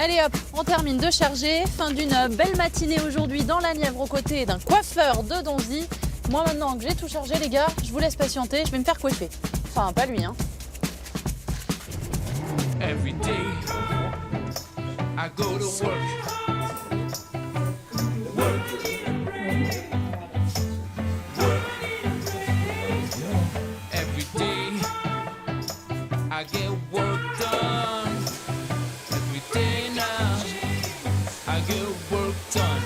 Allez hop, on termine de charger. Fin d'une belle matinée aujourd'hui dans la Nièvre aux côtés d'un coiffeur de Donzy. Moi maintenant que j'ai tout chargé les gars, je vous laisse patienter, je vais me faire coiffer. Enfin pas lui hein. Every day I go to work. Every day I get work done. Every day now I get work done.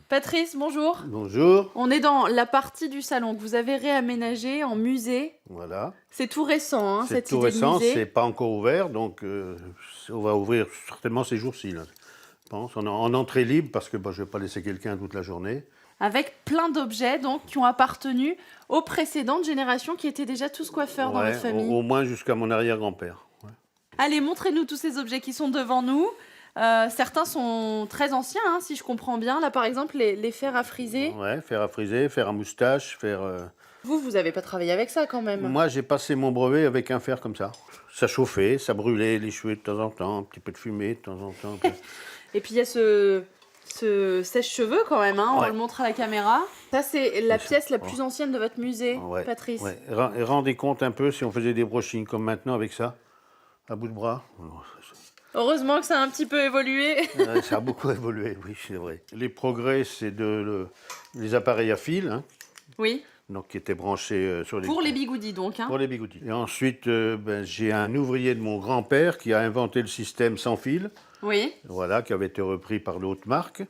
Patrice, bonjour. Bonjour. On est dans la partie du salon que vous avez réaménagée en musée. Voilà. C'est tout récent, hein, C'est cette tout idée récent, de musée. c'est pas encore ouvert, donc on va ouvrir certainement ces jours-ci. Là, je pense. On est en entrée libre parce que je ne vais pas laisser quelqu'un toute la journée. Avec plein d'objets donc qui ont appartenu aux précédentes générations qui étaient déjà tous coiffeurs dans Ouais, votre famille. au moins jusqu'à mon arrière-grand-père. Ouais. Allez, montrez-nous tous ces objets qui sont devant nous. Certains sont très anciens, hein, si je comprends bien. Là, par exemple, les fers à friser. Ouais, fer à friser, fer à moustache, fer... Vous n'avez pas travaillé avec ça quand même. Moi, j'ai passé mon brevet avec un fer comme ça. Ça chauffait, ça brûlait les cheveux de temps en temps, un petit peu de fumée de temps en temps. Et puis il y a ce sèche-cheveux quand même, hein, on Ouais. le montre à la caméra. Ça, c'est la pièce la plus ancienne de votre musée, Ouais, Patrice. ouais. Et rendez compte un peu si on faisait des brochings comme maintenant avec ça, à bout de bras. Heureusement que ça a un petit peu évolué. Ça a beaucoup évolué, oui, c'est vrai. Les progrès, c'est les appareils à fil, hein, Oui, donc, qui étaient branchés sur les... pour les bigoudis donc. Hein. Pour les bigoudis. Et ensuite, j'ai un ouvrier de mon grand-père qui a inventé le système sans fil, Oui. voilà, qui avait été repris par l'autre marque.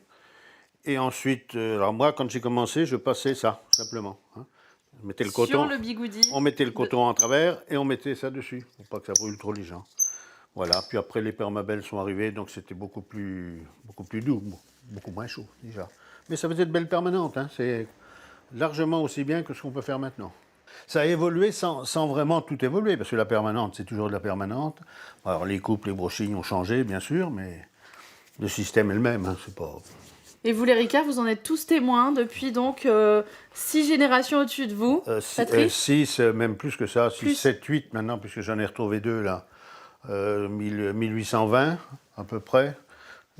Et ensuite, alors moi, quand j'ai commencé, je passais ça, simplement. Hein. On mettait le coton, Sur le bigoudi. on mettait le coton en travers et on mettait ça dessus, pour pas que ça brûle trop les gens. Voilà, puis après les permabelles sont arrivés, donc c'était beaucoup plus doux, beaucoup moins chaud déjà. Mais ça faisait de belles permanentes, hein. C'est largement aussi bien que ce qu'on peut faire maintenant. Ça a évolué sans vraiment tout évoluer, parce que la permanente, c'est toujours de la permanente. Alors les coupes, les brochings ont changé, bien sûr, mais le système est le même, hein, c'est pas... Et vous les Ricard, vous en êtes tous témoins depuis donc 6 générations au-dessus de vous. Patrice 6, même plus que ça, 6, Plus. 7, 8 maintenant, puisque j'en ai retrouvé 2 là. 1820 à peu près.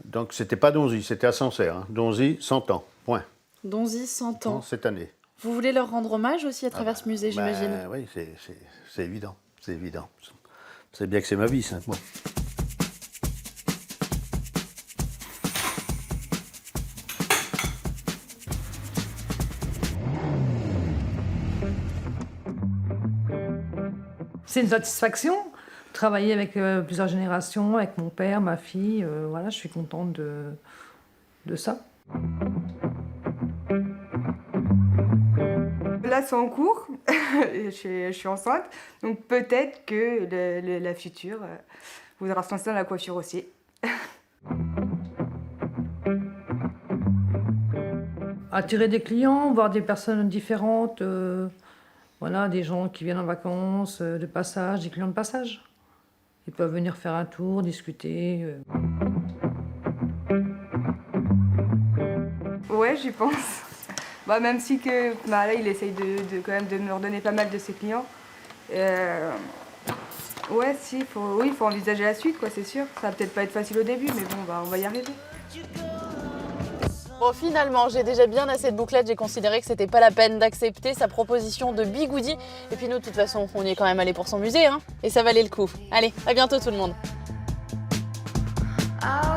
Donc c'était pas Donzy, c'était à Sancerre. Hein. Donzy, 100 ans, point. Donzy, 100 ans. Cette année. Vous voulez leur rendre hommage aussi à travers ce musée, j'imagine. Oui, c'est évident, c'est évident. C'est bien que c'est ma vie, ça. Moi. C'est une satisfaction. Travailler avec plusieurs générations, avec mon père, ma fille, voilà, je suis contente de ça. Là, c'est en cours, je suis enceinte, donc peut-être que la future voudra se lancer dans la coiffure aussi. Attirer des clients, voir des personnes différentes, voilà, des gens qui viennent en vacances, de passage, des clients de passage. Ils peuvent venir faire un tour, discuter. Ouais, j'y pense. Bah, même si que, bah, là, il essaye quand même de me redonner pas mal de ses clients. Ouais, si, faut envisager la suite, quoi, c'est sûr. Ça va peut-être pas être facile au début, mais bon, bah, on va y arriver. Bon, finalement, j'ai déjà bien assez de bouclettes. J'ai considéré que c'était pas la peine d'accepter sa proposition de bigoudi. Et puis nous, de toute façon, on y est quand même allé pour son musée, hein. Et ça valait le coup. Allez, à bientôt tout le monde. I